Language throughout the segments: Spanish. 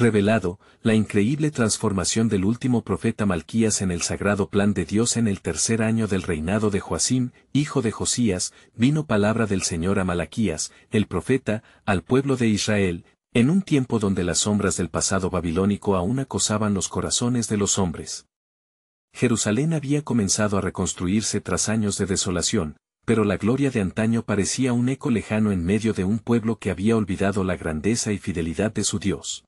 revelado la increíble transformación del último profeta Malquías en el sagrado plan de Dios. En el tercer año del reinado de Joacim, hijo de Josías, vino palabra del Señor a Malaquías, el profeta, al pueblo de Israel, en un tiempo donde las sombras del pasado babilónico aún acosaban los corazones de los hombres. Jerusalén había comenzado a reconstruirse tras años de desolación, pero la gloria de antaño parecía un eco lejano en medio de un pueblo que había olvidado la grandeza y fidelidad de su Dios.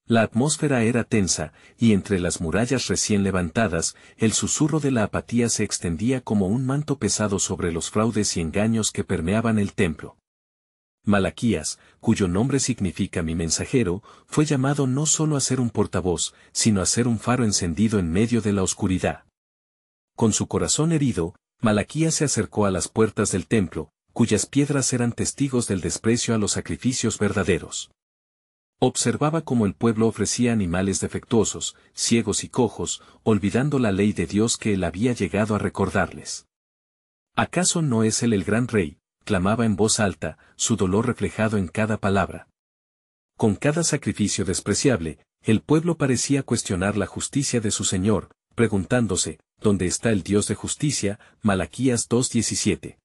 La atmósfera era tensa, y entre las murallas recién levantadas, el susurro de la apatía se extendía como un manto pesado sobre los fraudes y engaños que permeaban el templo. Malaquías, cuyo nombre significa mi mensajero, fue llamado no solo a ser un portavoz, sino a ser un faro encendido en medio de la oscuridad. Con su corazón herido, Malaquías se acercó a las puertas del templo, cuyas piedras eran testigos del desprecio a los sacrificios verdaderos. Observaba cómo el pueblo ofrecía animales defectuosos, ciegos y cojos, olvidando la ley de Dios que él había llegado a recordarles. ¿Acaso no es él el gran rey? Clamaba en voz alta, su dolor reflejado en cada palabra. Con cada sacrificio despreciable, el pueblo parecía cuestionar la justicia de su Señor, preguntándose, ¿dónde está el Dios de justicia? Malaquías 2:17.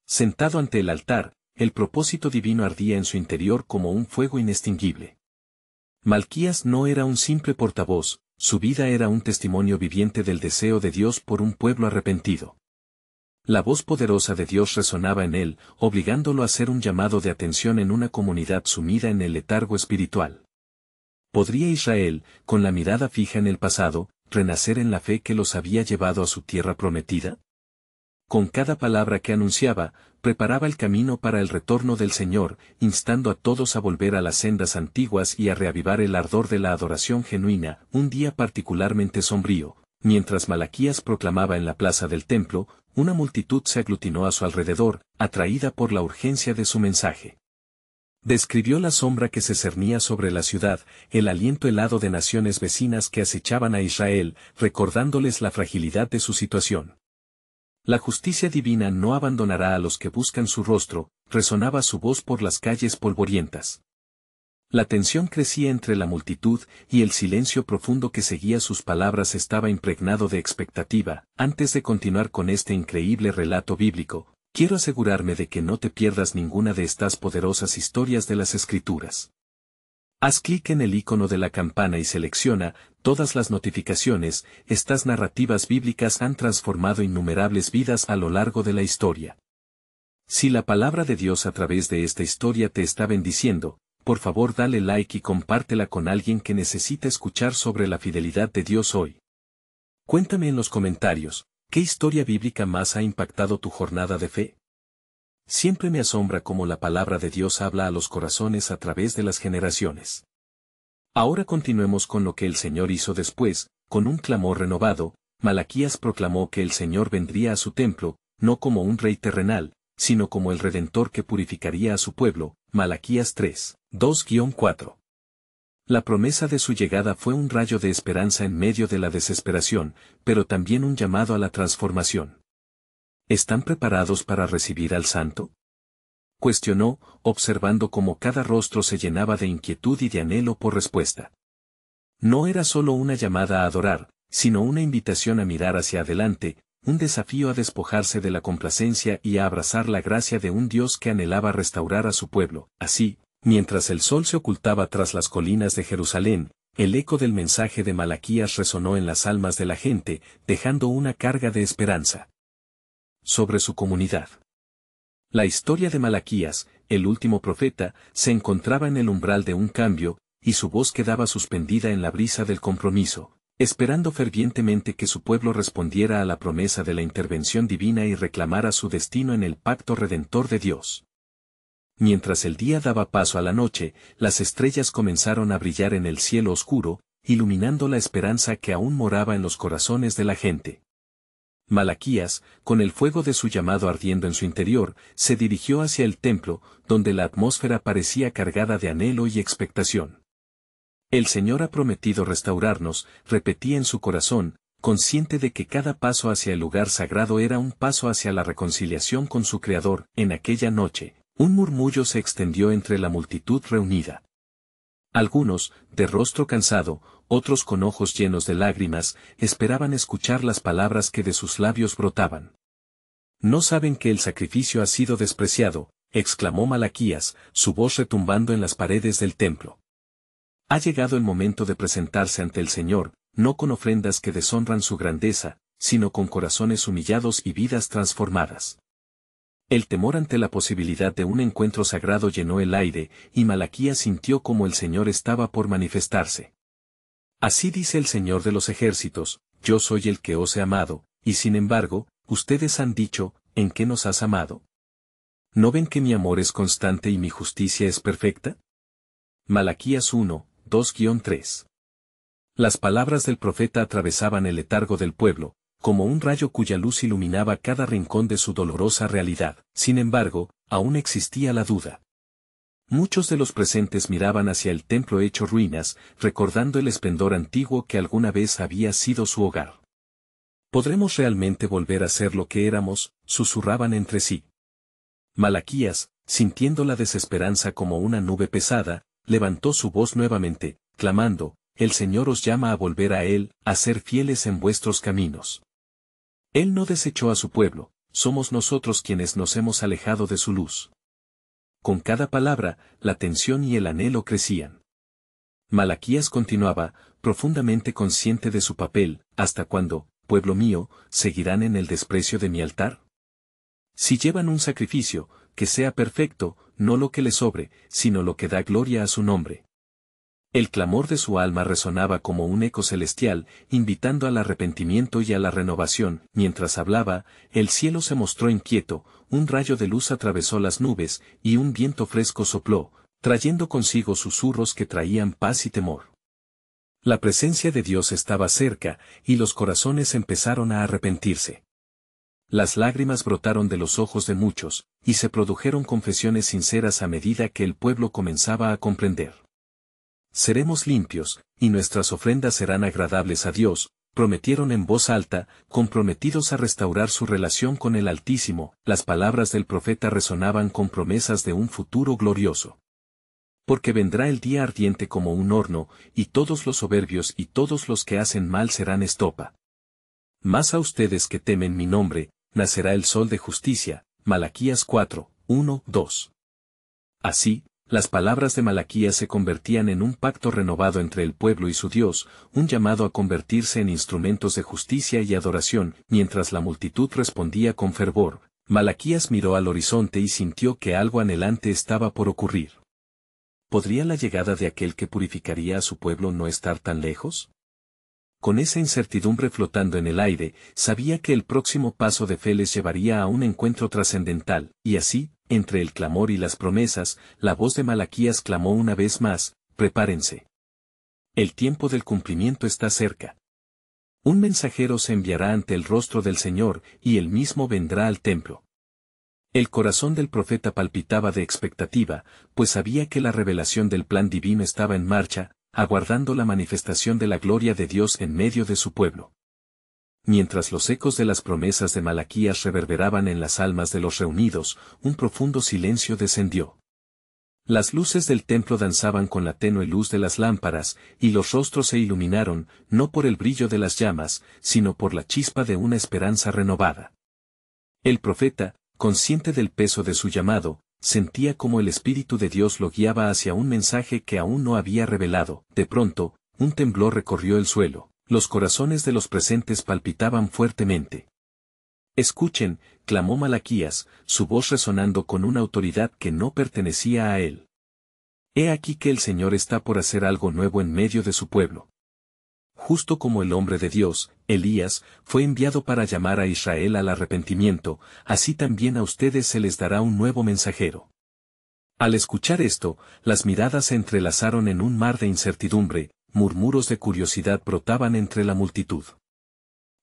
Sentado ante el altar, el propósito divino ardía en su interior como un fuego inextinguible. Malquías no era un simple portavoz, su vida era un testimonio viviente del deseo de Dios por un pueblo arrepentido. La voz poderosa de Dios resonaba en él, obligándolo a hacer un llamado de atención en una comunidad sumida en el letargo espiritual. ¿Podría Israel, con la mirada fija en el pasado, renacer en la fe que los había llevado a su tierra prometida? Con cada palabra que anunciaba, preparaba el camino para el retorno del Señor, instando a todos a volver a las sendas antiguas y a reavivar el ardor de la adoración genuina. Un día particularmente sombrío, mientras Malaquías proclamaba en la plaza del templo, una multitud se aglutinó a su alrededor, atraída por la urgencia de su mensaje. Describió la sombra que se cernía sobre la ciudad, el aliento helado de naciones vecinas que acechaban a Israel, recordándoles la fragilidad de su situación. La justicia divina no abandonará a los que buscan su rostro, resonaba su voz por las calles polvorientas. La tensión crecía entre la multitud, y el silencio profundo que seguía sus palabras estaba impregnado de expectativa. Antes de continuar con este increíble relato bíblico, quiero asegurarme de que no te pierdas ninguna de estas poderosas historias de las Escrituras. Haz clic en el icono de la campana y selecciona todas las notificaciones. Estas narrativas bíblicas han transformado innumerables vidas a lo largo de la historia. Si la palabra de Dios a través de esta historia te está bendiciendo, por favor dale like y compártela con alguien que necesita escuchar sobre la fidelidad de Dios hoy. Cuéntame en los comentarios, ¿qué historia bíblica más ha impactado tu jornada de fe? Siempre me asombra cómo la palabra de Dios habla a los corazones a través de las generaciones. Ahora continuemos con lo que el Señor hizo después. Con un clamor renovado, Malaquías proclamó que el Señor vendría a su templo, no como un rey terrenal, sino como el Redentor que purificaría a su pueblo. Malaquías 3, 2-4. La promesa de su llegada fue un rayo de esperanza en medio de la desesperación, pero también un llamado a la transformación. ¿Están preparados para recibir al Santo? Cuestionó, observando cómo cada rostro se llenaba de inquietud y de anhelo por respuesta. No era solo una llamada a adorar, sino una invitación a mirar hacia adelante, un desafío a despojarse de la complacencia y a abrazar la gracia de un Dios que anhelaba restaurar a su pueblo. Así, mientras el sol se ocultaba tras las colinas de Jerusalén, el eco del mensaje de Malaquías resonó en las almas de la gente, dejando una carga de esperanza sobre su comunidad. La historia de Malaquías, el último profeta, se encontraba en el umbral de un cambio, y su voz quedaba suspendida en la brisa del compromiso, esperando fervientemente que su pueblo respondiera a la promesa de la intervención divina y reclamara su destino en el pacto redentor de Dios. Mientras el día daba paso a la noche, las estrellas comenzaron a brillar en el cielo oscuro, iluminando la esperanza que aún moraba en los corazones de la gente. Malaquías, con el fuego de su llamado ardiendo en su interior, se dirigió hacia el templo, donde la atmósfera parecía cargada de anhelo y expectación. El Señor ha prometido restaurarnos, repetía en su corazón, consciente de que cada paso hacia el lugar sagrado era un paso hacia la reconciliación con su Creador. En aquella noche, un murmullo se extendió entre la multitud reunida. Algunos, de rostro cansado, otros con ojos llenos de lágrimas, esperaban escuchar las palabras que de sus labios brotaban. ¿No saben que el sacrificio ha sido despreciado?, exclamó Malaquías, su voz retumbando en las paredes del templo. Ha llegado el momento de presentarse ante el Señor, no con ofrendas que deshonran su grandeza, sino con corazones humillados y vidas transformadas. El temor ante la posibilidad de un encuentro sagrado llenó el aire, y Malaquías sintió como el Señor estaba por manifestarse. Así dice el Señor de los ejércitos: yo soy el que os he amado, y sin embargo, ustedes han dicho: ¿en qué nos has amado? ¿No ven que mi amor es constante y mi justicia es perfecta? Malaquías 1, 2-3. Las palabras del profeta atravesaban el letargo del pueblo, como un rayo cuya luz iluminaba cada rincón de su dolorosa realidad. Sin embargo, aún existía la duda. Muchos de los presentes miraban hacia el templo hecho ruinas, recordando el esplendor antiguo que alguna vez había sido su hogar. ¿Podremos realmente volver a ser lo que éramos?, susurraban entre sí. Malaquías, sintiendo la desesperanza como una nube pesada, levantó su voz nuevamente, clamando: el Señor os llama a volver a Él, a ser fieles en vuestros caminos. Él no desechó a su pueblo, somos nosotros quienes nos hemos alejado de su luz. Con cada palabra, la tensión y el anhelo crecían. Malaquías continuaba, profundamente consciente de su papel: ¿hasta cuándo, pueblo mío, seguirán en el desprecio de mi altar? Si llevan un sacrificio, que sea perfecto, no lo que le sobre, sino lo que da gloria a su nombre. El clamor de su alma resonaba como un eco celestial, invitando al arrepentimiento y a la renovación. Mientras hablaba, el cielo se mostró inquieto, un rayo de luz atravesó las nubes, y un viento fresco sopló, trayendo consigo susurros que traían paz y temor. La presencia de Dios estaba cerca, y los corazones empezaron a arrepentirse. Las lágrimas brotaron de los ojos de muchos, y se produjeron confesiones sinceras a medida que el pueblo comenzaba a comprender. Seremos limpios, y nuestras ofrendas serán agradables a Dios, prometieron en voz alta, comprometidos a restaurar su relación con el Altísimo. Las palabras del profeta resonaban con promesas de un futuro glorioso. Porque vendrá el día ardiente como un horno, y todos los soberbios y todos los que hacen mal serán estopa. Mas a ustedes que temen mi nombre, nacerá el sol de justicia. Malaquías 4, 1, 2. Así, las palabras de Malaquías se convertían en un pacto renovado entre el pueblo y su Dios, un llamado a convertirse en instrumentos de justicia y adoración. Mientras la multitud respondía con fervor, Malaquías miró al horizonte y sintió que algo anhelante estaba por ocurrir. ¿Podría la llegada de aquel que purificaría a su pueblo no estar tan lejos? Con esa incertidumbre flotando en el aire, sabía que el próximo paso de fe les llevaría a un encuentro trascendental, y así, entre el clamor y las promesas, la voz de Malaquías clamó una vez más: prepárense. El tiempo del cumplimiento está cerca. Un mensajero se enviará ante el rostro del Señor, y él mismo vendrá al templo. El corazón del profeta palpitaba de expectativa, pues sabía que la revelación del plan divino estaba en marcha, aguardando la manifestación de la gloria de Dios en medio de su pueblo. Mientras los ecos de las promesas de Malaquías reverberaban en las almas de los reunidos, un profundo silencio descendió. Las luces del templo danzaban con la tenue luz de las lámparas, y los rostros se iluminaron, no por el brillo de las llamas, sino por la chispa de una esperanza renovada. El profeta, consciente del peso de su llamado, sentía como el Espíritu de Dios lo guiaba hacia un mensaje que aún no había revelado. De pronto, un temblor recorrió el suelo, los corazones de los presentes palpitaban fuertemente. Escuchen, clamó Malaquías, su voz resonando con una autoridad que no pertenecía a él. He aquí que el Señor está por hacer algo nuevo en medio de su pueblo. Justo como el hombre de Dios, Elías, fue enviado para llamar a Israel al arrepentimiento, así también a ustedes se les dará un nuevo mensajero. Al escuchar esto, las miradas se entrelazaron en un mar de incertidumbre, murmuros de curiosidad brotaban entre la multitud.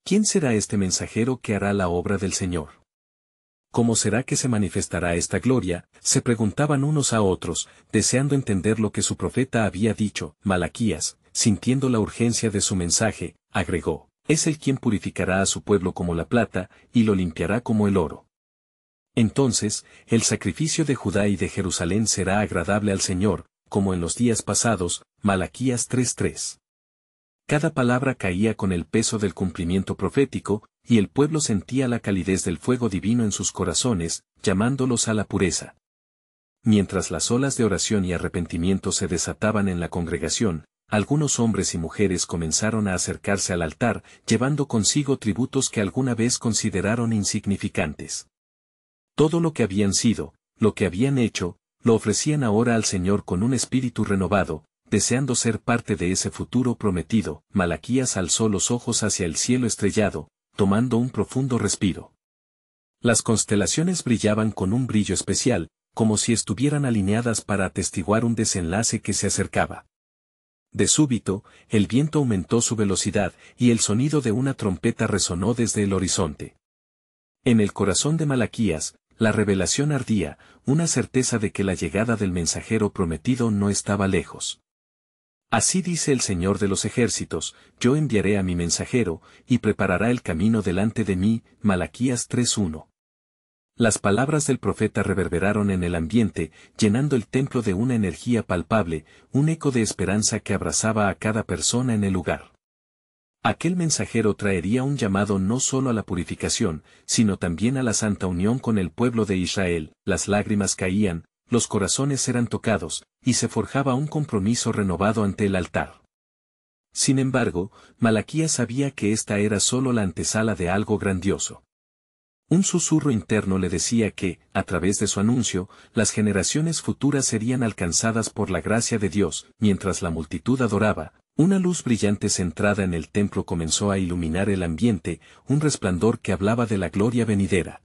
¿Quién será este mensajero que hará la obra del Señor? ¿Cómo será que se manifestará esta gloria?, se preguntaban unos a otros, deseando entender lo que su profeta había dicho. Malaquías, sintiendo la urgencia de su mensaje, agregó: es Él quien purificará a su pueblo como la plata, y lo limpiará como el oro. Entonces, el sacrificio de Judá y de Jerusalén será agradable al Señor, como en los días pasados, Malaquías 3:3. Cada palabra caía con el peso del cumplimiento profético, y el pueblo sentía la calidez del fuego divino en sus corazones, llamándolos a la pureza. Mientras las olas de oración y arrepentimiento se desataban en la congregación, algunos hombres y mujeres comenzaron a acercarse al altar, llevando consigo tributos que alguna vez consideraron insignificantes. Todo lo que habían sido, lo que habían hecho, lo ofrecían ahora al Señor con un espíritu renovado, deseando ser parte de ese futuro prometido. Malaquías alzó los ojos hacia el cielo estrellado, tomando un profundo respiro. Las constelaciones brillaban con un brillo especial, como si estuvieran alineadas para atestiguar un desenlace que se acercaba. De súbito, el viento aumentó su velocidad, y el sonido de una trompeta resonó desde el horizonte. En el corazón de Malaquías, la revelación ardía, una certeza de que la llegada del mensajero prometido no estaba lejos. Así dice el Señor de los ejércitos, yo enviaré a mi mensajero, y preparará el camino delante de mí. Malaquías 3:1. Las palabras del profeta reverberaron en el ambiente, llenando el templo de una energía palpable, un eco de esperanza que abrazaba a cada persona en el lugar. Aquel mensajero traería un llamado no solo a la purificación, sino también a la santa unión con el pueblo de Israel. Las lágrimas caían, los corazones eran tocados, y se forjaba un compromiso renovado ante el altar. Sin embargo, Malaquías sabía que esta era solo la antesala de algo grandioso. Un susurro interno le decía que, a través de su anuncio, las generaciones futuras serían alcanzadas por la gracia de Dios. Mientras la multitud adoraba, una luz brillante centrada en el templo comenzó a iluminar el ambiente, un resplandor que hablaba de la gloria venidera.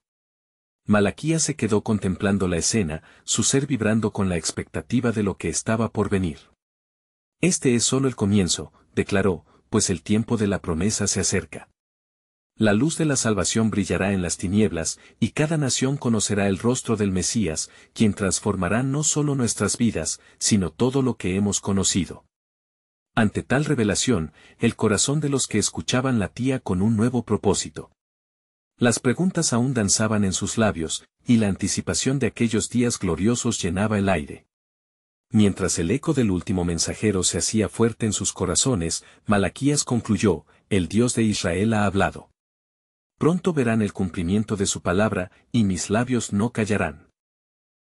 Malaquías se quedó contemplando la escena, su ser vibrando con la expectativa de lo que estaba por venir. Este es solo el comienzo, declaró, pues el tiempo de la promesa se acerca. La luz de la salvación brillará en las tinieblas, y cada nación conocerá el rostro del Mesías, quien transformará no solo nuestras vidas, sino todo lo que hemos conocido. Ante tal revelación, el corazón de los que escuchaban latía con un nuevo propósito. Las preguntas aún danzaban en sus labios, y la anticipación de aquellos días gloriosos llenaba el aire. Mientras el eco del último mensajero se hacía fuerte en sus corazones, Malaquías concluyó, el Dios de Israel ha hablado. Pronto verán el cumplimiento de su palabra, y mis labios no callarán.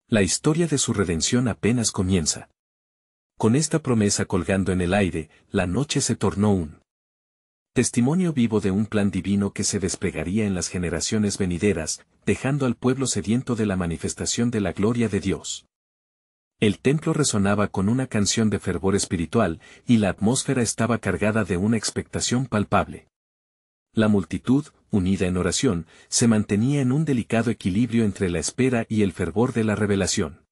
La historia de su redención apenas comienza. Con esta promesa colgando en el aire, la noche se tornó un testimonio vivo de un plan divino que se desplegaría en las generaciones venideras, dejando al pueblo sediento de la manifestación de la gloria de Dios. El templo resonaba con una canción de fervor espiritual, y la atmósfera estaba cargada de una expectación palpable. La multitud, unida en oración, se mantenía en un delicado equilibrio entre la espera y el fervor de la revelación.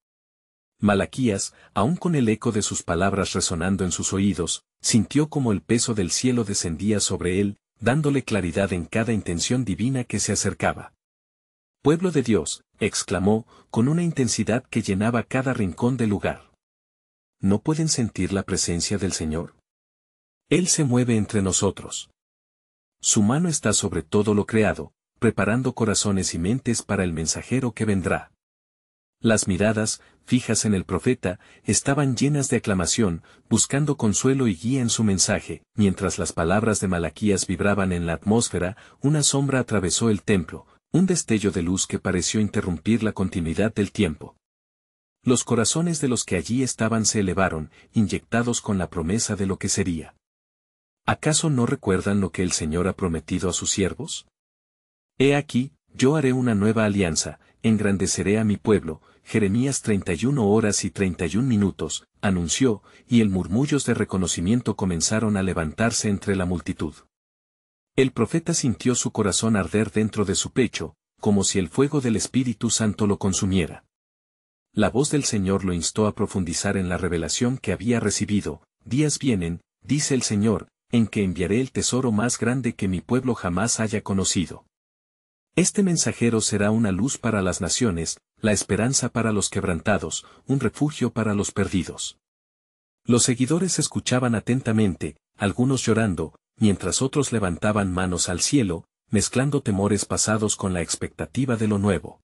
Malaquías, aun con el eco de sus palabras resonando en sus oídos, sintió como el peso del cielo descendía sobre él, dándole claridad en cada intención divina que se acercaba. Pueblo de Dios, exclamó, con una intensidad que llenaba cada rincón del lugar. ¿No pueden sentir la presencia del Señor? Él se mueve entre nosotros. Su mano está sobre todo lo creado, preparando corazones y mentes para el mensajero que vendrá. Las miradas, fijas en el profeta, estaban llenas de aclamación, buscando consuelo y guía en su mensaje. Mientras las palabras de Malaquías vibraban en la atmósfera, una sombra atravesó el templo, un destello de luz que pareció interrumpir la continuidad del tiempo. Los corazones de los que allí estaban se elevaron, inyectados con la promesa de lo que sería. ¿Acaso no recuerdan lo que el Señor ha prometido a sus siervos? He aquí, yo haré una nueva alianza, engrandeceré a mi pueblo. Jeremías 31:31, anunció, y el murmullos de reconocimiento comenzaron a levantarse entre la multitud. El profeta sintió su corazón arder dentro de su pecho, como si el fuego del Espíritu Santo lo consumiera. La voz del Señor lo instó a profundizar en la revelación que había recibido. Días vienen, dice el Señor, en que enviaré el tesoro más grande que mi pueblo jamás haya conocido. Este mensajero será una luz para las naciones, la esperanza para los quebrantados, un refugio para los perdidos. Los seguidores escuchaban atentamente, algunos llorando, mientras otros levantaban manos al cielo, mezclando temores pasados con la expectativa de lo nuevo.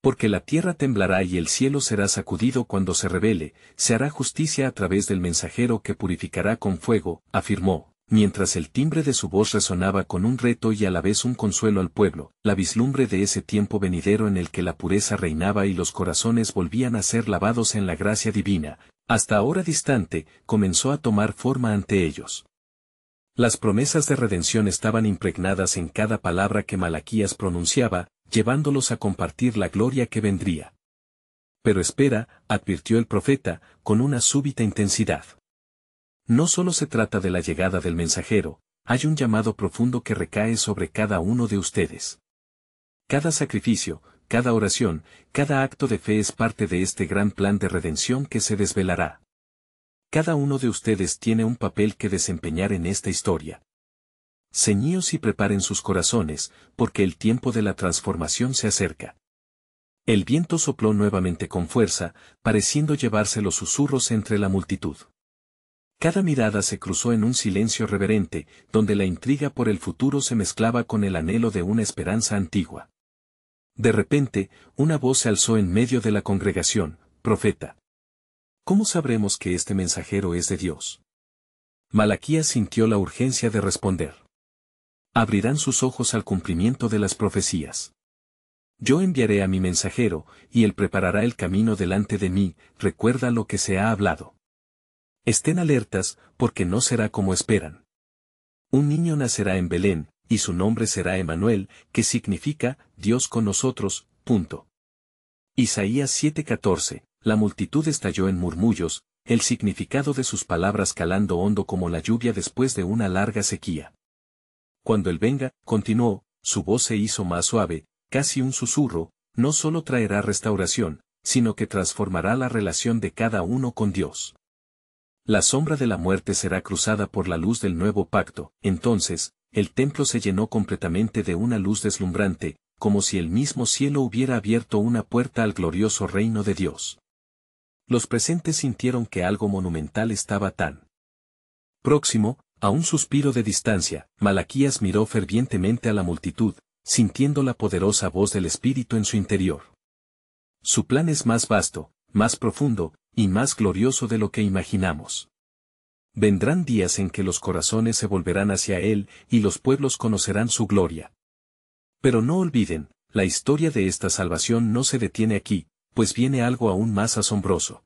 Porque la tierra temblará y el cielo será sacudido cuando se revele, se hará justicia a través del mensajero que purificará con fuego, afirmó, mientras el timbre de su voz resonaba con un reto y a la vez un consuelo al pueblo, la vislumbre de ese tiempo venidero en el que la pureza reinaba y los corazones volvían a ser lavados en la gracia divina, hasta ahora distante, comenzó a tomar forma ante ellos. Las promesas de redención estaban impregnadas en cada palabra que Malaquías pronunciaba, llevándolos a compartir la gloria que vendría. Pero espera, advirtió el profeta, con una súbita intensidad. No solo se trata de la llegada del mensajero, hay un llamado profundo que recae sobre cada uno de ustedes. Cada sacrificio, cada oración, cada acto de fe es parte de este gran plan de redención que se desvelará. Cada uno de ustedes tiene un papel que desempeñar en esta historia. Ceñíos y preparen sus corazones, porque el tiempo de la transformación se acerca. El viento sopló nuevamente con fuerza, pareciendo llevarse los susurros entre la multitud. Cada mirada se cruzó en un silencio reverente, donde la intriga por el futuro se mezclaba con el anhelo de una esperanza antigua. De repente, una voz se alzó en medio de la congregación: «Profeta, ¿cómo sabremos que este mensajero es de Dios?» Malaquías sintió la urgencia de responder. Abrirán sus ojos al cumplimiento de las profecías. Yo enviaré a mi mensajero, y él preparará el camino delante de mí, recuerda lo que se ha hablado. Estén alertas, porque no será como esperan. Un niño nacerá en Belén, y su nombre será Emmanuel, que significa, Dios con nosotros, punto. Isaías 7:14, la multitud estalló en murmullos, el significado de sus palabras calando hondo como la lluvia después de una larga sequía. Cuando él venga, continuó, su voz se hizo más suave, casi un susurro, no solo traerá restauración, sino que transformará la relación de cada uno con Dios. La sombra de la muerte será cruzada por la luz del nuevo pacto. Entonces, el templo se llenó completamente de una luz deslumbrante, como si el mismo cielo hubiera abierto una puerta al glorioso reino de Dios. Los presentes sintieron que algo monumental estaba tan próximo. A un suspiro de distancia, Malaquías miró fervientemente a la multitud, sintiendo la poderosa voz del Espíritu en su interior. Su plan es más vasto, más profundo, y más glorioso de lo que imaginamos. Vendrán días en que los corazones se volverán hacia Él, y los pueblos conocerán su gloria. Pero no olviden, la historia de esta salvación no se detiene aquí, pues viene algo aún más asombroso.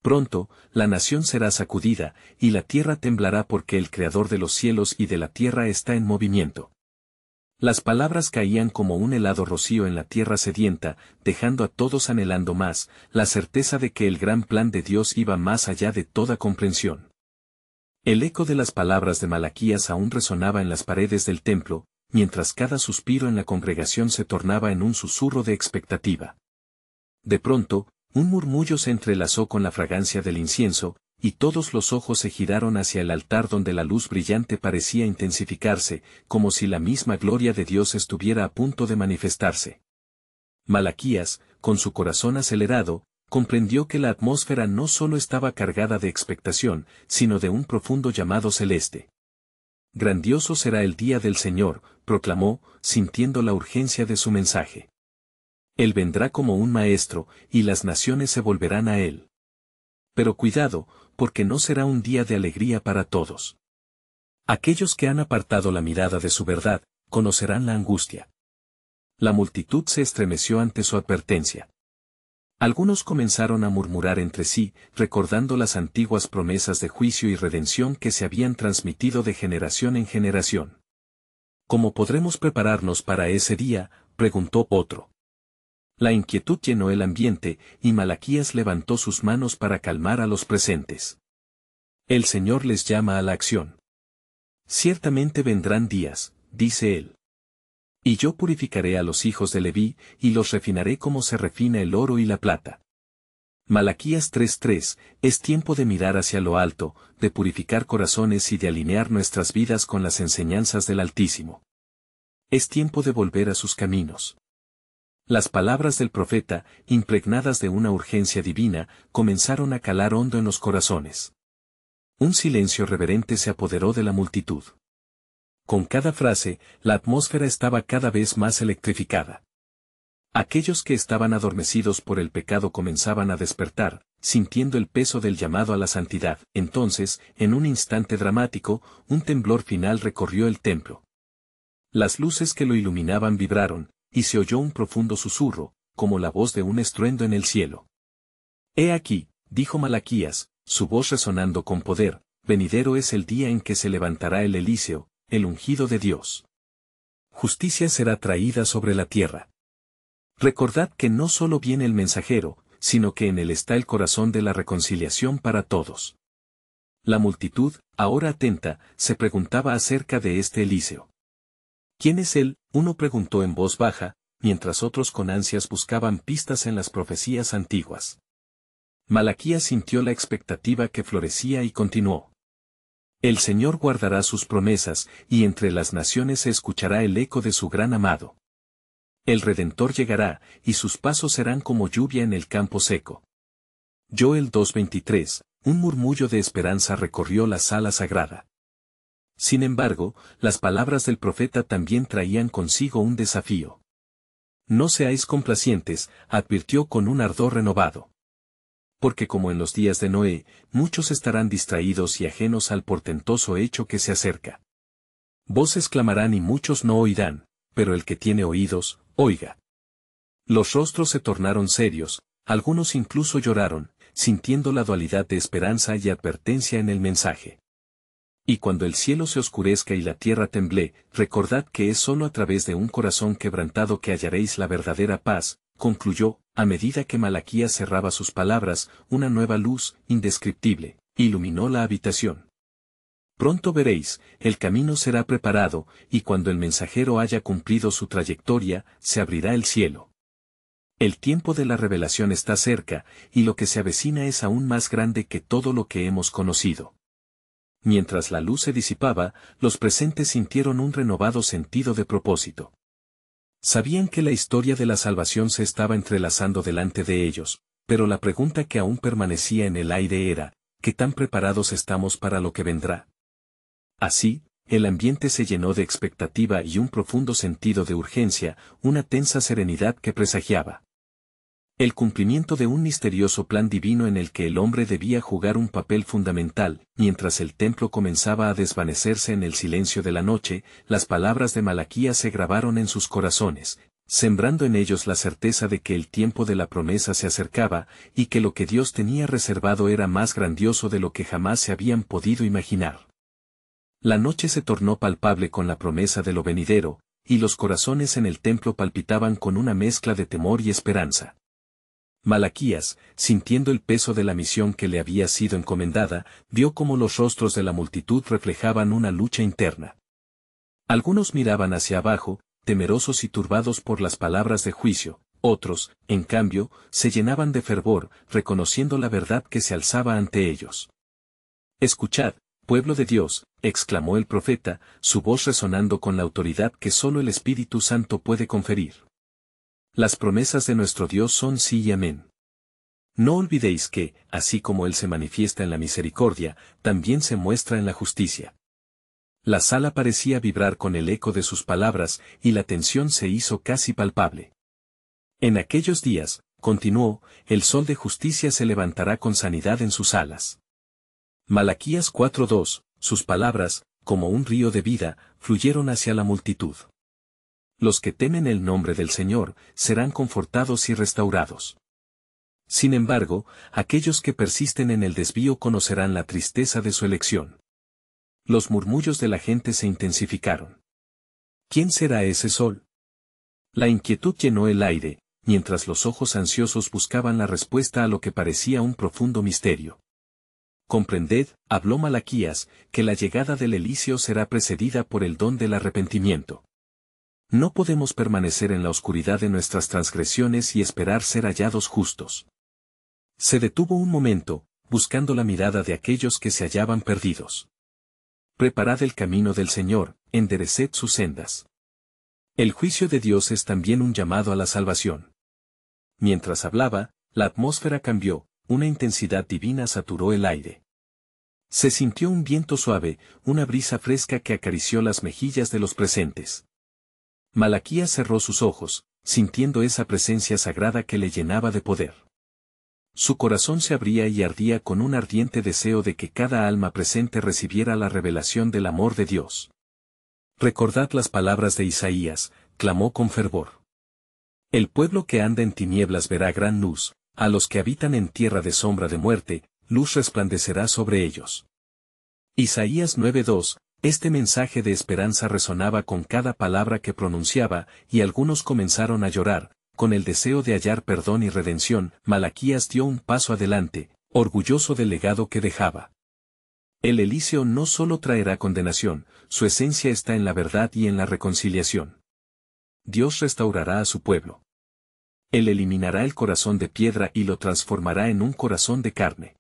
Pronto, la nación será sacudida, y la tierra temblará porque el Creador de los cielos y de la tierra está en movimiento. Las palabras caían como un helado rocío en la tierra sedienta, dejando a todos anhelando más, la certeza de que el gran plan de Dios iba más allá de toda comprensión. El eco de las palabras de Malaquías aún resonaba en las paredes del templo, mientras cada suspiro en la congregación se tornaba en un susurro de expectativa. De pronto, un murmullo se entrelazó con la fragancia del incienso, y todos los ojos se giraron hacia el altar donde la luz brillante parecía intensificarse, como si la misma gloria de Dios estuviera a punto de manifestarse. Malaquías, con su corazón acelerado, comprendió que la atmósfera no solo estaba cargada de expectación, sino de un profundo llamado celeste. Grandioso será el día del Señor, proclamó, sintiendo la urgencia de su mensaje. Él vendrá como un maestro, y las naciones se volverán a él. Pero cuidado, porque no será un día de alegría para todos. Aquellos que han apartado la mirada de su verdad, conocerán la angustia. La multitud se estremeció ante su advertencia. Algunos comenzaron a murmurar entre sí, recordando las antiguas promesas de juicio y redención que se habían transmitido de generación en generación. ¿Cómo podremos prepararnos para ese día?, preguntó otro. La inquietud llenó el ambiente, y Malaquías levantó sus manos para calmar a los presentes. El Señor les llama a la acción. Ciertamente vendrán días, dice él. Y yo purificaré a los hijos de Leví, y los refinaré como se refina el oro y la plata. Malaquías 3:3, es tiempo de mirar hacia lo alto, de purificar corazones y de alinear nuestras vidas con las enseñanzas del Altísimo. Es tiempo de volver a sus caminos. Las palabras del profeta, impregnadas de una urgencia divina, comenzaron a calar hondo en los corazones. Un silencio reverente se apoderó de la multitud. Con cada frase, la atmósfera estaba cada vez más electrificada. Aquellos que estaban adormecidos por el pecado comenzaban a despertar, sintiendo el peso del llamado a la santidad. Entonces, en un instante dramático, un temblor final recorrió el templo. Las luces que lo iluminaban vibraron, y se oyó un profundo susurro, como la voz de un estruendo en el cielo. «He aquí», dijo Malaquías, su voz resonando con poder, «venidero es el día en que se levantará el Elíseo, el ungido de Dios. Justicia será traída sobre la tierra». Recordad que no solo viene el mensajero, sino que en él está el corazón de la reconciliación para todos. La multitud, ahora atenta, se preguntaba acerca de este Elíseo. ¿Quién es él?, uno preguntó en voz baja, mientras otros con ansias buscaban pistas en las profecías antiguas. Malaquías sintió la expectativa que florecía y continuó. El Señor guardará sus promesas, y entre las naciones se escuchará el eco de su gran amado. El Redentor llegará, y sus pasos serán como lluvia en el campo seco. Joel 2:23, un murmullo de esperanza recorrió la sala sagrada. Sin embargo, las palabras del profeta también traían consigo un desafío. No seáis complacientes, advirtió con un ardor renovado. Porque como en los días de Noé, muchos estarán distraídos y ajenos al portentoso hecho que se acerca. Voces clamarán y muchos no oirán, pero el que tiene oídos, oiga. Los rostros se tornaron serios, algunos incluso lloraron, sintiendo la dualidad de esperanza y advertencia en el mensaje. Y cuando el cielo se oscurezca y la tierra temble, recordad que es sólo a través de un corazón quebrantado que hallaréis la verdadera paz, concluyó. A medida que Malaquías cerraba sus palabras, una nueva luz, indescriptible, iluminó la habitación. Pronto veréis, el camino será preparado, y cuando el mensajero haya cumplido su trayectoria, se abrirá el cielo. El tiempo de la revelación está cerca, y lo que se avecina es aún más grande que todo lo que hemos conocido. Mientras la luz se disipaba, los presentes sintieron un renovado sentido de propósito. Sabían que la historia de la salvación se estaba entrelazando delante de ellos, pero la pregunta que aún permanecía en el aire era, ¿qué tan preparados estamos para lo que vendrá? Así, el ambiente se llenó de expectativa y un profundo sentido de urgencia, una tensa serenidad que presagiaba el cumplimiento de un misterioso plan divino en el que el hombre debía jugar un papel fundamental. Mientras el templo comenzaba a desvanecerse en el silencio de la noche, las palabras de Malaquías se grabaron en sus corazones, sembrando en ellos la certeza de que el tiempo de la promesa se acercaba, y que lo que Dios tenía reservado era más grandioso de lo que jamás se habían podido imaginar. La noche se tornó palpable con la promesa de lo venidero, y los corazones en el templo palpitaban con una mezcla de temor y esperanza. Malaquías, sintiendo el peso de la misión que le había sido encomendada, vio cómo los rostros de la multitud reflejaban una lucha interna. Algunos miraban hacia abajo, temerosos y turbados por las palabras de juicio, otros, en cambio, se llenaban de fervor, reconociendo la verdad que se alzaba ante ellos. «Escuchad, pueblo de Dios», exclamó el profeta, su voz resonando con la autoridad que solo el Espíritu Santo puede conferir. Las promesas de nuestro Dios son sí y amén. No olvidéis que, así como Él se manifiesta en la misericordia, también se muestra en la justicia. La sala parecía vibrar con el eco de sus palabras, y la tensión se hizo casi palpable. En aquellos días, continuó, el sol de justicia se levantará con sanidad en sus alas. Malaquías 4:2, sus palabras, como un río de vida, fluyeron hacia la multitud. Los que temen el nombre del Señor, serán confortados y restaurados. Sin embargo, aquellos que persisten en el desvío conocerán la tristeza de su elección. Los murmullos de la gente se intensificaron. ¿Quién será ese sol? La inquietud llenó el aire, mientras los ojos ansiosos buscaban la respuesta a lo que parecía un profundo misterio. Comprended, habló Malaquías, que la llegada del Elíseo será precedida por el don del arrepentimiento. No podemos permanecer en la oscuridad de nuestras transgresiones y esperar ser hallados justos. Se detuvo un momento, buscando la mirada de aquellos que se hallaban perdidos. Preparad el camino del Señor, endereced sus sendas. El juicio de Dios es también un llamado a la salvación. Mientras hablaba, la atmósfera cambió, una intensidad divina saturó el aire. Se sintió un viento suave, una brisa fresca que acarició las mejillas de los presentes. Malaquías cerró sus ojos, sintiendo esa presencia sagrada que le llenaba de poder. Su corazón se abría y ardía con un ardiente deseo de que cada alma presente recibiera la revelación del amor de Dios. Recordad las palabras de Isaías, clamó con fervor. El pueblo que anda en tinieblas verá gran luz, a los que habitan en tierra de sombra de muerte, luz resplandecerá sobre ellos. Isaías 9:2, este mensaje de esperanza resonaba con cada palabra que pronunciaba, y algunos comenzaron a llorar, con el deseo de hallar perdón y redención. Malaquías dio un paso adelante, orgulloso del legado que dejaba. El Elíseo no solo traerá condenación, su esencia está en la verdad y en la reconciliación. Dios restaurará a su pueblo. Él eliminará el corazón de piedra y lo transformará en un corazón de carne.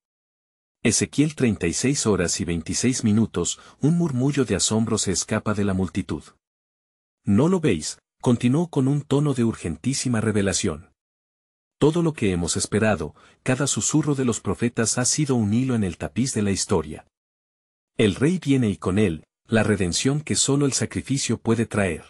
Ezequiel 36:26, un murmullo de asombro se escapa de la multitud. ¿No lo veis? Continuó con un tono de urgentísima revelación. Todo lo que hemos esperado, cada susurro de los profetas ha sido un hilo en el tapiz de la historia. El Rey viene y con él, la redención que solo el sacrificio puede traer.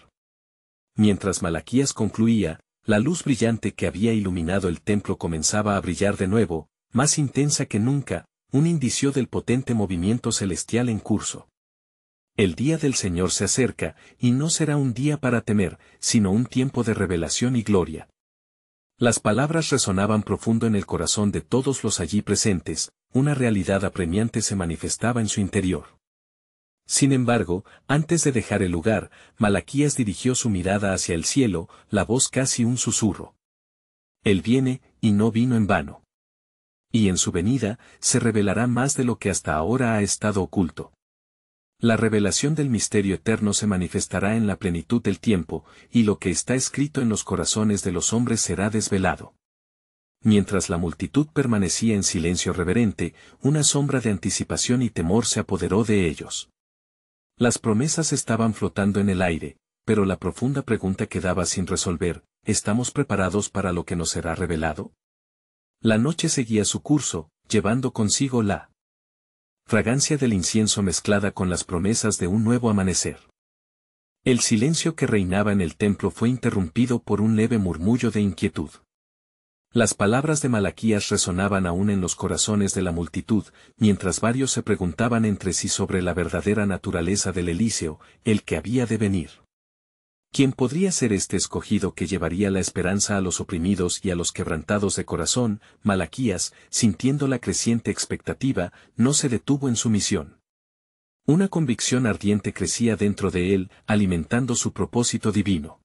Mientras Malaquías concluía, la luz brillante que había iluminado el templo comenzaba a brillar de nuevo, más intensa que nunca, un indicio del potente movimiento celestial en curso. El día del Señor se acerca, y no será un día para temer, sino un tiempo de revelación y gloria. Las palabras resonaban profundo en el corazón de todos los allí presentes, una realidad apremiante se manifestaba en su interior. Sin embargo, antes de dejar el lugar, Malaquías dirigió su mirada hacia el cielo, la voz casi un susurro. Él viene, y no vino en vano. Y en su venida, se revelará más de lo que hasta ahora ha estado oculto. La revelación del misterio eterno se manifestará en la plenitud del tiempo, y lo que está escrito en los corazones de los hombres será desvelado. Mientras la multitud permanecía en silencio reverente, una sombra de anticipación y temor se apoderó de ellos. Las promesas estaban flotando en el aire, pero la profunda pregunta quedaba sin resolver: ¿estamos preparados para lo que nos será revelado? La noche seguía su curso, llevando consigo la fragancia del incienso mezclada con las promesas de un nuevo amanecer. El silencio que reinaba en el templo fue interrumpido por un leve murmullo de inquietud. Las palabras de Malaquías resonaban aún en los corazones de la multitud, mientras varios se preguntaban entre sí sobre la verdadera naturaleza del Elíseo, el que había de venir. ¿Quién podría ser este escogido que llevaría la esperanza a los oprimidos y a los quebrantados de corazón? Malaquías, sintiendo la creciente expectativa, no se detuvo en su misión. Una convicción ardiente crecía dentro de él, alimentando su propósito divino.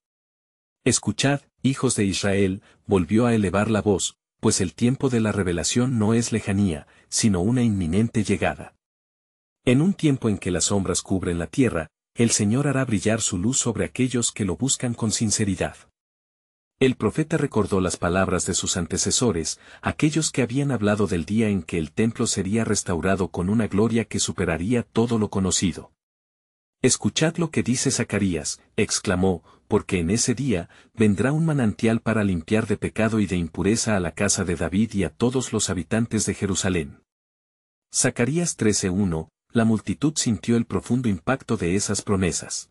Escuchad, hijos de Israel, volvió a elevar la voz, pues el tiempo de la revelación no es lejanía, sino una inminente llegada. En un tiempo en que las sombras cubren la tierra, el Señor hará brillar su luz sobre aquellos que lo buscan con sinceridad. El profeta recordó las palabras de sus antecesores, aquellos que habían hablado del día en que el templo sería restaurado con una gloria que superaría todo lo conocido. Escuchad lo que dice Zacarías, exclamó, porque en ese día vendrá un manantial para limpiar de pecado y de impureza a la casa de David y a todos los habitantes de Jerusalén. Zacarías 13:1. La multitud sintió el profundo impacto de esas promesas.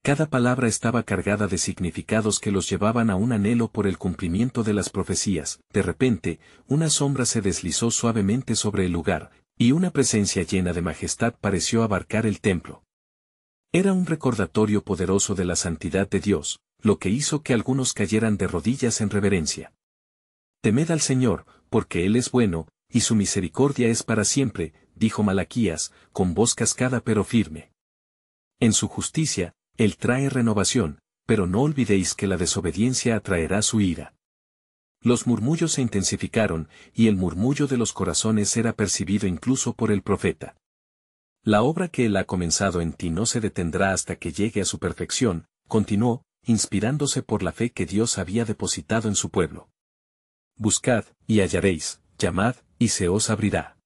Cada palabra estaba cargada de significados que los llevaban a un anhelo por el cumplimiento de las profecías. De repente, una sombra se deslizó suavemente sobre el lugar, y una presencia llena de majestad pareció abarcar el templo. Era un recordatorio poderoso de la santidad de Dios, lo que hizo que algunos cayeran de rodillas en reverencia. Temed al Señor, porque Él es bueno, y su misericordia es para siempre, dijo Malaquías, con voz cascada pero firme. En su justicia, Él trae renovación, pero no olvidéis que la desobediencia atraerá su ira. Los murmullos se intensificaron, y el murmullo de los corazones era percibido incluso por el profeta. La obra que Él ha comenzado en ti no se detendrá hasta que llegue a su perfección, continuó, inspirándose por la fe que Dios había depositado en su pueblo. Buscad, y hallaréis, llamad, y se os abrirá.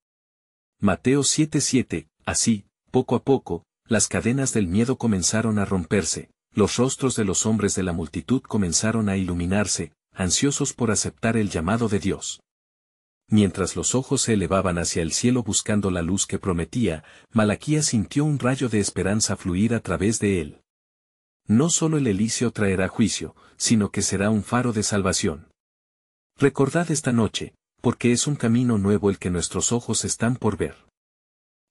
Mateo 7:7. Así, poco a poco, las cadenas del miedo comenzaron a romperse, los rostros de los hombres de la multitud comenzaron a iluminarse, ansiosos por aceptar el llamado de Dios. Mientras los ojos se elevaban hacia el cielo buscando la luz que prometía, Malaquías sintió un rayo de esperanza fluir a través de él. No solo el Elíseo traerá juicio, sino que será un faro de salvación. Recordad esta noche, porque es un camino nuevo el que nuestros ojos están por ver.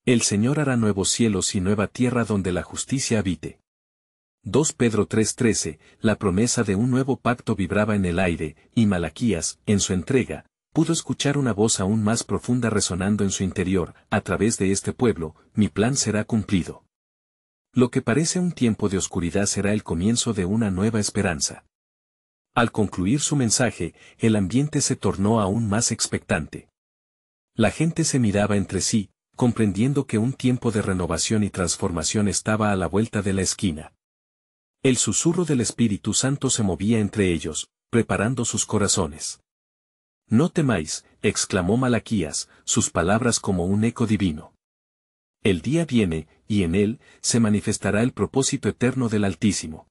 El Señor hará nuevos cielos y nueva tierra donde la justicia habite. 2 Pedro 3:13, la promesa de un nuevo pacto vibraba en el aire, y Malaquías, en su entrega, pudo escuchar una voz aún más profunda resonando en su interior: a través de este pueblo, mi plan será cumplido. Lo que parece un tiempo de oscuridad será el comienzo de una nueva esperanza. Al concluir su mensaje, el ambiente se tornó aún más expectante. La gente se miraba entre sí, comprendiendo que un tiempo de renovación y transformación estaba a la vuelta de la esquina. El susurro del Espíritu Santo se movía entre ellos, preparando sus corazones. No temáis, exclamó Malaquías, sus palabras como un eco divino. El día viene, y en él se manifestará el propósito eterno del Altísimo.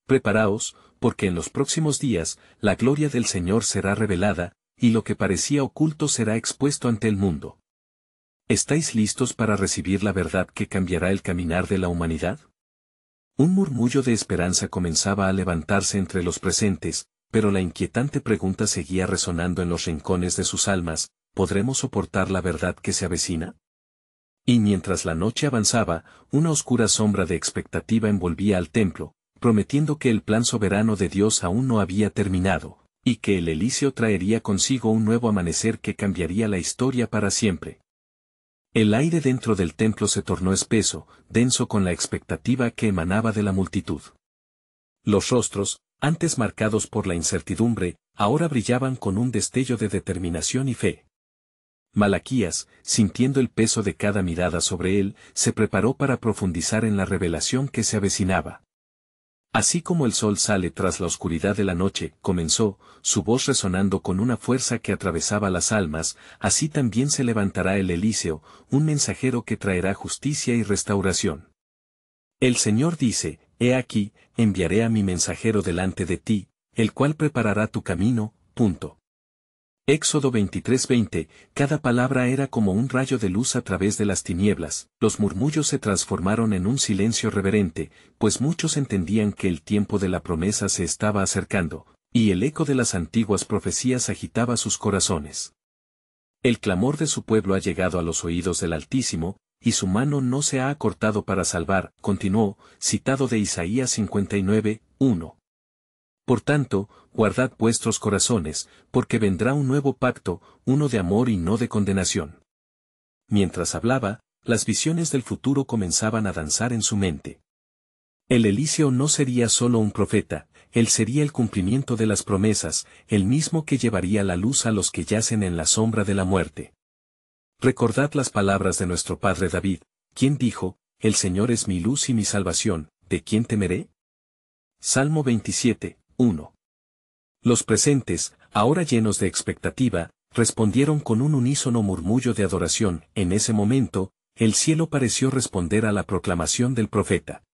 Preparaos, porque en los próximos días, la gloria del Señor será revelada, y lo que parecía oculto será expuesto ante el mundo. ¿Estáis listos para recibir la verdad que cambiará el caminar de la humanidad? Un murmullo de esperanza comenzaba a levantarse entre los presentes, pero la inquietante pregunta seguía resonando en los rincones de sus almas: ¿podremos soportar la verdad que se avecina? Y mientras la noche avanzaba, una oscura sombra de expectativa envolvía al templo, prometiendo que el plan soberano de Dios aún no había terminado, y que el Elíseo traería consigo un nuevo amanecer que cambiaría la historia para siempre. El aire dentro del templo se tornó espeso, denso con la expectativa que emanaba de la multitud. Los rostros, antes marcados por la incertidumbre, ahora brillaban con un destello de determinación y fe. Malaquías, sintiendo el peso de cada mirada sobre él, se preparó para profundizar en la revelación que se avecinaba. Así como el sol sale tras la oscuridad de la noche, comenzó, su voz resonando con una fuerza que atravesaba las almas: así también se levantará el Elíseo, un mensajero que traerá justicia y restauración. El Señor dice: he aquí, enviaré a mi mensajero delante de ti, el cual preparará tu camino. Éxodo 23:20, cada palabra era como un rayo de luz a través de las tinieblas. Los murmullos se transformaron en un silencio reverente, pues muchos entendían que el tiempo de la promesa se estaba acercando, y el eco de las antiguas profecías agitaba sus corazones. El clamor de su pueblo ha llegado a los oídos del Altísimo, y su mano no se ha acortado para salvar, continuó, citado de Isaías 59:1. Por tanto, guardad vuestros corazones, porque vendrá un nuevo pacto, uno de amor y no de condenación. Mientras hablaba, las visiones del futuro comenzaban a danzar en su mente. El Elíseo no sería solo un profeta, él sería el cumplimiento de las promesas, el mismo que llevaría la luz a los que yacen en la sombra de la muerte. Recordad las palabras de nuestro padre David, quien dijo: el Señor es mi luz y mi salvación, ¿de quién temeré? Salmo 27:1. Los presentes, ahora llenos de expectativa, respondieron con un unísono murmullo de adoración. En ese momento, el cielo pareció responder a la proclamación del profeta.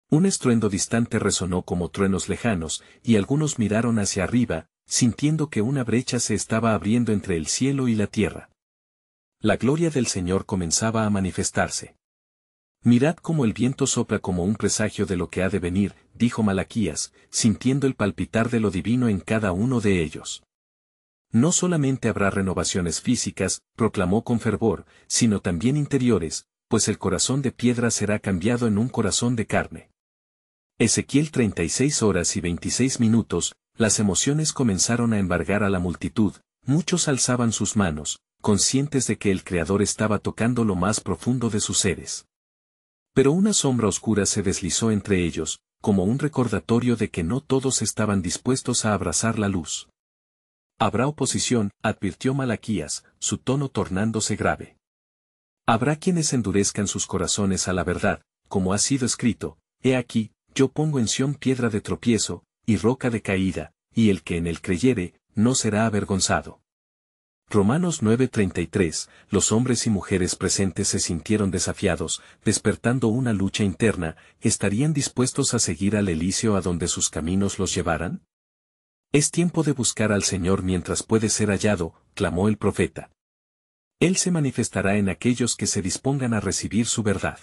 Un estruendo distante resonó como truenos lejanos, y algunos miraron hacia arriba, sintiendo que una brecha se estaba abriendo entre el cielo y la tierra. La gloria del Señor comenzaba a manifestarse. Mirad cómo el viento sopla como un presagio de lo que ha de venir, dijo Malaquías, sintiendo el palpitar de lo divino en cada uno de ellos. No solamente habrá renovaciones físicas, proclamó con fervor, sino también interiores, pues el corazón de piedra será cambiado en un corazón de carne. Ezequiel 36:26, las emociones comenzaron a embargar a la multitud, muchos alzaban sus manos, conscientes de que el Creador estaba tocando lo más profundo de sus seres. Pero una sombra oscura se deslizó entre ellos, como un recordatorio de que no todos estaban dispuestos a abrazar la luz. Habrá oposición, advirtió Malaquías, su tono tornándose grave. Habrá quienes endurezcan sus corazones a la verdad, como ha sido escrito: he aquí, yo pongo en Sión piedra de tropiezo, y roca de caída, y el que en él creyere, no será avergonzado. Romanos 9:33, los hombres y mujeres presentes se sintieron desafiados, despertando una lucha interna. ¿Estarían dispuestos a seguir al Elíseo a donde sus caminos los llevaran? Es tiempo de buscar al Señor mientras puede ser hallado, clamó el profeta. Él se manifestará en aquellos que se dispongan a recibir su verdad.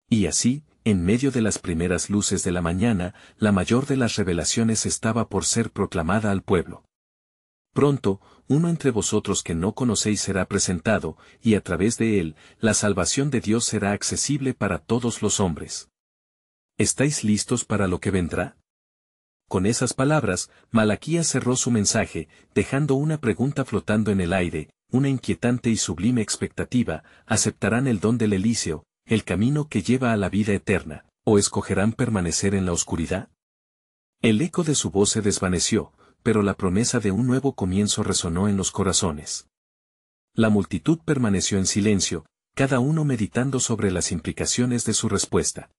Y así, en medio de las primeras luces de la mañana, la mayor de las revelaciones estaba por ser proclamada al pueblo. Pronto, uno entre vosotros que no conocéis será presentado, y a través de él, la salvación de Dios será accesible para todos los hombres. ¿Estáis listos para lo que vendrá? Con esas palabras, Malaquías cerró su mensaje, dejando una pregunta flotando en el aire, una inquietante y sublime expectativa: ¿aceptarán el don del Elíseo, el camino que lleva a la vida eterna, o escogerán permanecer en la oscuridad? El eco de su voz se desvaneció, pero la promesa de un nuevo comienzo resonó en los corazones. La multitud permaneció en silencio, cada uno meditando sobre las implicaciones de su respuesta.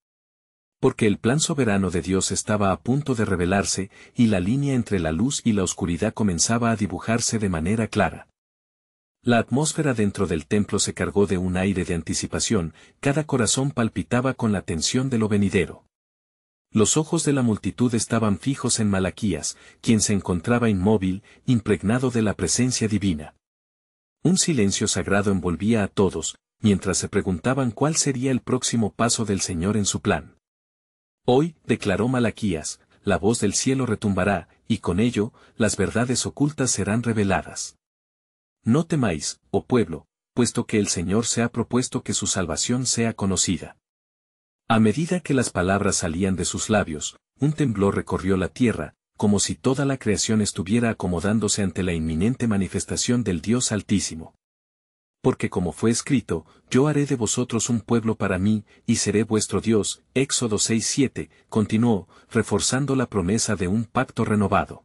Porque el plan soberano de Dios estaba a punto de revelarse, y la línea entre la luz y la oscuridad comenzaba a dibujarse de manera clara. La atmósfera dentro del templo se cargó de un aire de anticipación, cada corazón palpitaba con la tensión de lo venidero. Los ojos de la multitud estaban fijos en Malaquías, quien se encontraba inmóvil, impregnado de la presencia divina. Un silencio sagrado envolvía a todos, mientras se preguntaban cuál sería el próximo paso del Señor en su plan. Hoy, declaró Malaquías, la voz del cielo retumbará, y con ello, las verdades ocultas serán reveladas. No temáis, oh pueblo, puesto que el Señor se ha propuesto que su salvación sea conocida. A medida que las palabras salían de sus labios, un temblor recorrió la tierra, como si toda la creación estuviera acomodándose ante la inminente manifestación del Dios Altísimo. Porque como fue escrito, yo haré de vosotros un pueblo para mí, y seré vuestro Dios, Éxodo 6:7, continuó, reforzando la promesa de un pacto renovado.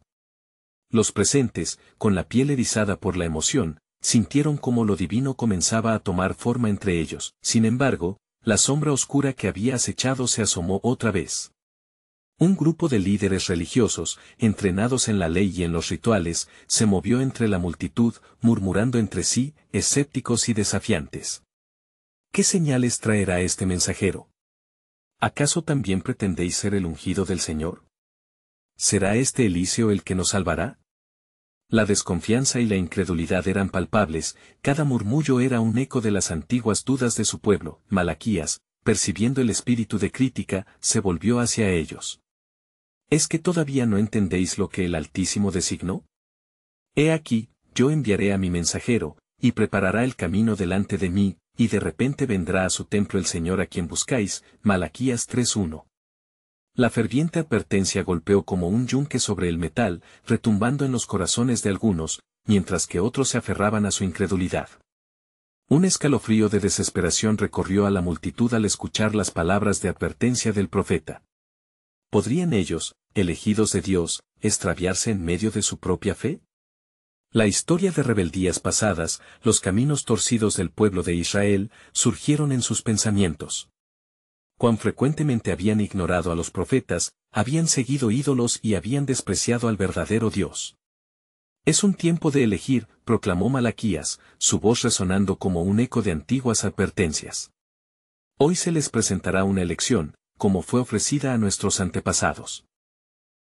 Los presentes, con la piel erizada por la emoción, sintieron como lo divino comenzaba a tomar forma entre ellos. Sin embargo, la sombra oscura que había acechado se asomó otra vez. Un grupo de líderes religiosos, entrenados en la ley y en los rituales, se movió entre la multitud, murmurando entre sí, escépticos y desafiantes. ¿Qué señales traerá este mensajero? ¿Acaso también pretendéis ser el ungido del Señor? ¿Será este Eliseo el que nos salvará? La desconfianza y la incredulidad eran palpables, cada murmullo era un eco de las antiguas dudas de su pueblo. Malaquías, percibiendo el espíritu de crítica, se volvió hacia ellos. ¿Es que todavía no entendéis lo que el Altísimo designó? He aquí, yo enviaré a mi mensajero, y preparará el camino delante de mí, y de repente vendrá a su templo el Señor a quien buscáis. Malaquías 3:1. La ferviente advertencia golpeó como un yunque sobre el metal, retumbando en los corazones de algunos, mientras que otros se aferraban a su incredulidad. Un escalofrío de desesperación recorrió a la multitud al escuchar las palabras de advertencia del profeta. ¿Podrían ellos, elegidos de Dios, extraviarse en medio de su propia fe? La historia de rebeldías pasadas, los caminos torcidos del pueblo de Israel, surgieron en sus pensamientos. Cuán frecuentemente habían ignorado a los profetas, habían seguido ídolos y habían despreciado al verdadero Dios. Es un tiempo de elegir, proclamó Malaquías, su voz resonando como un eco de antiguas advertencias. Hoy se les presentará una elección, como fue ofrecida a nuestros antepasados.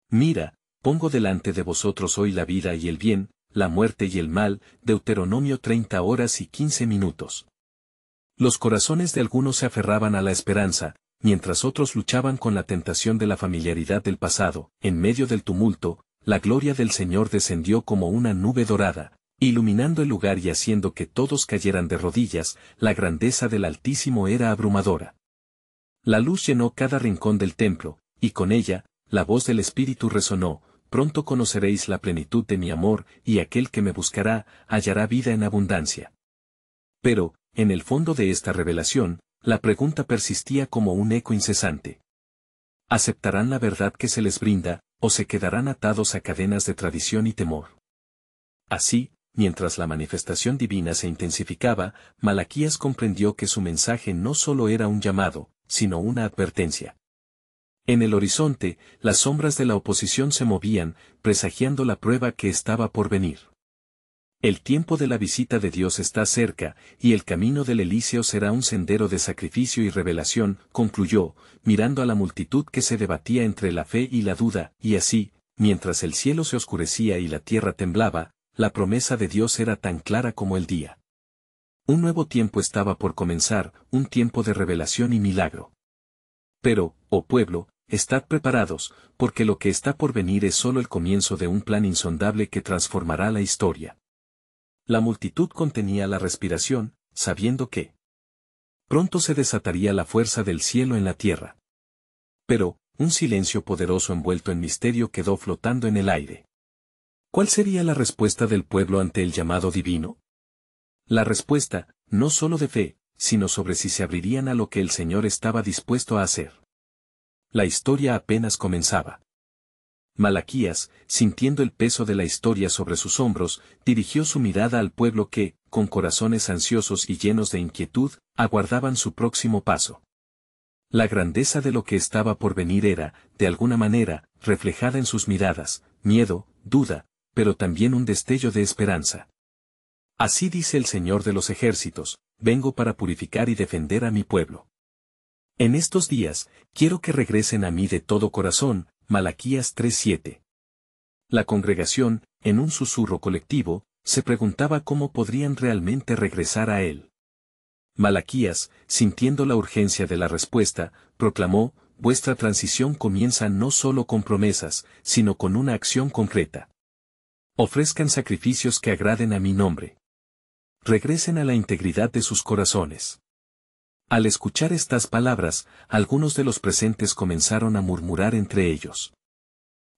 Mira, pongo delante de vosotros hoy la vida y el bien, la muerte y el mal. Deuteronomio 30 horas y 15 minutos. Los corazones de algunos se aferraban a la esperanza, mientras otros luchaban con la tentación de la familiaridad del pasado. En medio del tumulto, la gloria del Señor descendió como una nube dorada, iluminando el lugar y haciendo que todos cayeran de rodillas. La grandeza del Altísimo era abrumadora. La luz llenó cada rincón del templo, y con ella, la voz del Espíritu resonó: pronto conoceréis la plenitud de mi amor, y aquel que me buscará, hallará vida en abundancia. Pero, en el fondo de esta revelación, la pregunta persistía como un eco incesante. ¿Aceptarán la verdad que se les brinda, o se quedarán atados a cadenas de tradición y temor? Así, mientras la manifestación divina se intensificaba, Malaquías comprendió que su mensaje no solo era un llamado, sino una advertencia. En el horizonte, las sombras de la oposición se movían, presagiando la prueba que estaba por venir. El tiempo de la visita de Dios está cerca, y el camino del Elíseo será un sendero de sacrificio y revelación, concluyó, mirando a la multitud que se debatía entre la fe y la duda. Y así, mientras el cielo se oscurecía y la tierra temblaba, la promesa de Dios era tan clara como el día. Un nuevo tiempo estaba por comenzar, un tiempo de revelación y milagro. Pero, oh pueblo, estad preparados, porque lo que está por venir es solo el comienzo de un plan insondable que transformará la historia. La multitud contenía la respiración, sabiendo que pronto se desataría la fuerza del cielo en la tierra. Pero, un silencio poderoso envuelto en misterio quedó flotando en el aire. ¿Cuál sería la respuesta del pueblo ante el llamado divino? La respuesta, no solo de fe, sino sobre si se abrirían a lo que el Señor estaba dispuesto a hacer. La historia apenas comenzaba. Malaquías, sintiendo el peso de la historia sobre sus hombros, dirigió su mirada al pueblo que, con corazones ansiosos y llenos de inquietud, aguardaban su próximo paso. La grandeza de lo que estaba por venir era, de alguna manera, reflejada en sus miradas, miedo, duda, pero también un destello de esperanza. Así dice el Señor de los ejércitos, vengo para purificar y defender a mi pueblo. En estos días, quiero que regresen a mí de todo corazón, Malaquías 3:7. La congregación, en un susurro colectivo, se preguntaba cómo podrían realmente regresar a él. Malaquías, sintiendo la urgencia de la respuesta, proclamó, vuestra transición comienza no solo con promesas, sino con una acción concreta. Ofrezcan sacrificios que agraden a mi nombre. Regresen a la integridad de sus corazones. Al escuchar estas palabras, algunos de los presentes comenzaron a murmurar entre ellos.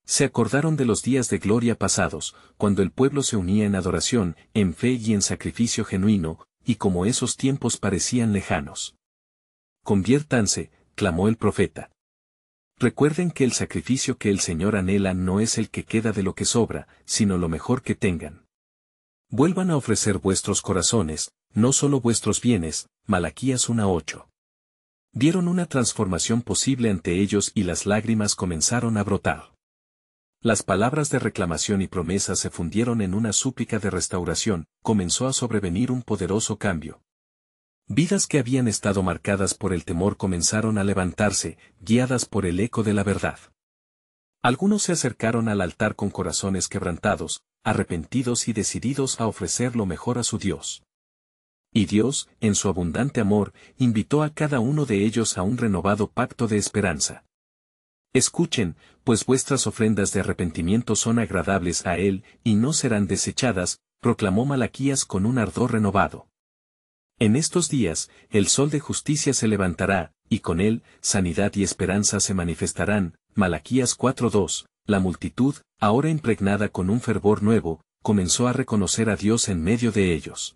Se acordaron de los días de gloria pasados, cuando el pueblo se unía en adoración, en fe y en sacrificio genuino, y como esos tiempos parecían lejanos. Conviértanse, clamó el profeta. Recuerden que el sacrificio que el Señor anhela no es el que queda de lo que sobra, sino lo mejor que tengan. Vuelvan a ofrecer vuestros corazones, no solo vuestros bienes, Malaquías 1:8. Vieron una transformación posible ante ellos y las lágrimas comenzaron a brotar. Las palabras de reclamación y promesa se fundieron en una súplica de restauración, comenzó a sobrevenir un poderoso cambio. Vidas que habían estado marcadas por el temor comenzaron a levantarse, guiadas por el eco de la verdad. Algunos se acercaron al altar con corazones quebrantados, arrepentidos y decididos a ofrecer lo mejor a su Dios. Y Dios, en su abundante amor, invitó a cada uno de ellos a un renovado pacto de esperanza. Escuchen, pues vuestras ofrendas de arrepentimiento son agradables a Él, y no serán desechadas, proclamó Malaquías con un ardor renovado. En estos días, el sol de justicia se levantará, y con él, sanidad y esperanza se manifestarán, Malaquías 4:2, la multitud, ahora impregnada con un fervor nuevo, comenzó a reconocer a Dios en medio de ellos.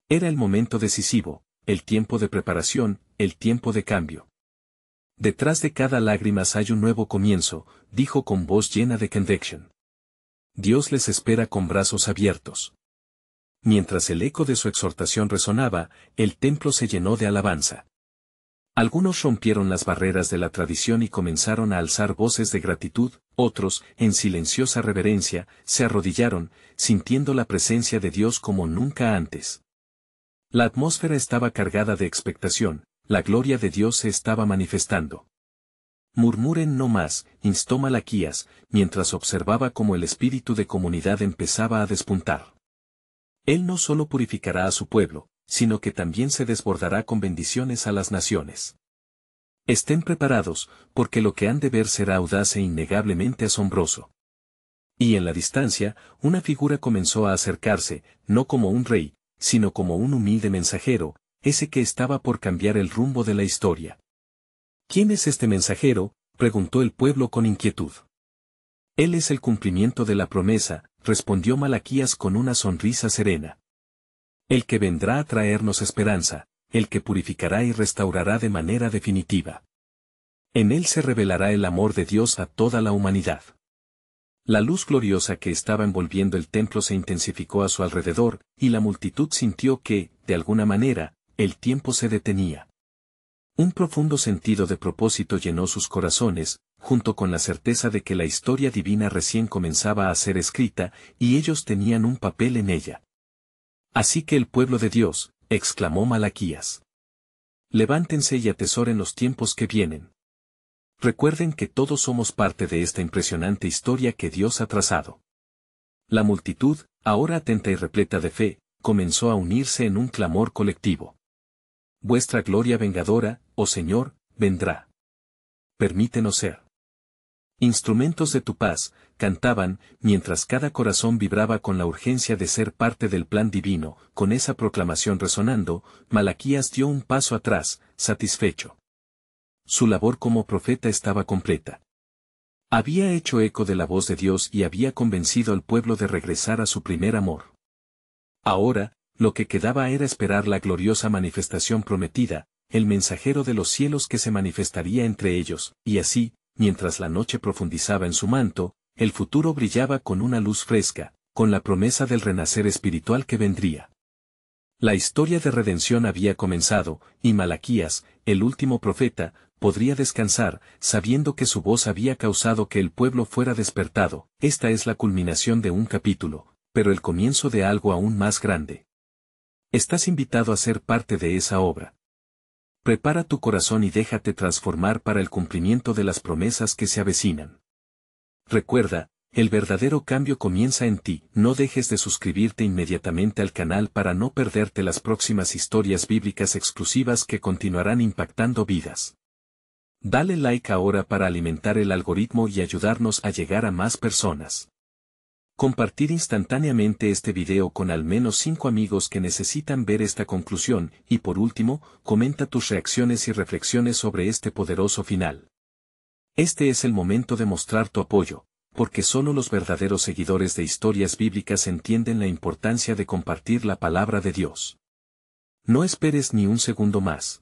Era el momento decisivo, el tiempo de preparación, el tiempo de cambio. Detrás de cada lágrima hay un nuevo comienzo, dijo con voz llena de convicción. Dios les espera con brazos abiertos. Mientras el eco de su exhortación resonaba, el templo se llenó de alabanza. Algunos rompieron las barreras de la tradición y comenzaron a alzar voces de gratitud, otros, en silenciosa reverencia, se arrodillaron, sintiendo la presencia de Dios como nunca antes. La atmósfera estaba cargada de expectación, la gloria de Dios se estaba manifestando. Murmuren no más, instó Malaquías, mientras observaba cómo el espíritu de comunidad empezaba a despuntar. Él no solo purificará a su pueblo, sino que también se desbordará con bendiciones a las naciones. Estén preparados, porque lo que han de ver será audaz e innegablemente asombroso. Y en la distancia, una figura comenzó a acercarse, no como un rey, sino como un humilde mensajero, ese que estaba por cambiar el rumbo de la historia. ¿Quién es este mensajero?, preguntó el pueblo con inquietud. Él es el cumplimiento de la promesa, respondió Malaquías con una sonrisa serena. El que vendrá a traernos esperanza, el que purificará y restaurará de manera definitiva. En él se revelará el amor de Dios a toda la humanidad. La luz gloriosa que estaba envolviendo el templo se intensificó a su alrededor, y la multitud sintió que, de alguna manera, el tiempo se detenía. Un profundo sentido de propósito llenó sus corazones, junto con la certeza de que la historia divina recién comenzaba a ser escrita, y ellos tenían un papel en ella. Así que el pueblo de Dios, exclamó Malaquías. Levántense y atesoren los tiempos que vienen. Recuerden que todos somos parte de esta impresionante historia que Dios ha trazado. La multitud, ahora atenta y repleta de fe, comenzó a unirse en un clamor colectivo. Vuestra gloria vengadora, oh Señor, vendrá. permítenos ser instrumentos de tu paz, cantaban, mientras cada corazón vibraba con la urgencia de ser parte del plan divino. Con esa proclamación resonando, Malaquías dio un paso atrás, satisfecho. Su labor como profeta estaba completa. Había hecho eco de la voz de Dios y había convencido al pueblo de regresar a su primer amor. Ahora, lo que quedaba era esperar la gloriosa manifestación prometida, el mensajero de los cielos que se manifestaría entre ellos, y así, mientras la noche profundizaba en su manto, el futuro brillaba con una luz fresca, con la promesa del renacer espiritual que vendría. La historia de redención había comenzado, y Malaquías, el último profeta, podría descansar, sabiendo que su voz había causado que el pueblo fuera despertado. Esta es la culminación de un capítulo, pero el comienzo de algo aún más grande. Estás invitado a ser parte de esa obra. Prepara tu corazón y déjate transformar para el cumplimiento de las promesas que se avecinan. Recuerda, el verdadero cambio comienza en ti. No dejes de suscribirte inmediatamente al canal para no perderte las próximas historias bíblicas exclusivas que continuarán impactando vidas. Dale like ahora para alimentar el algoritmo y ayudarnos a llegar a más personas. Compartir instantáneamente este video con al menos 5 amigos que necesitan ver esta conclusión, y por último, comenta tus reacciones y reflexiones sobre este poderoso final. Este es el momento de mostrar tu apoyo, porque solo los verdaderos seguidores de historias bíblicas entienden la importancia de compartir la palabra de Dios. No esperes ni un segundo más.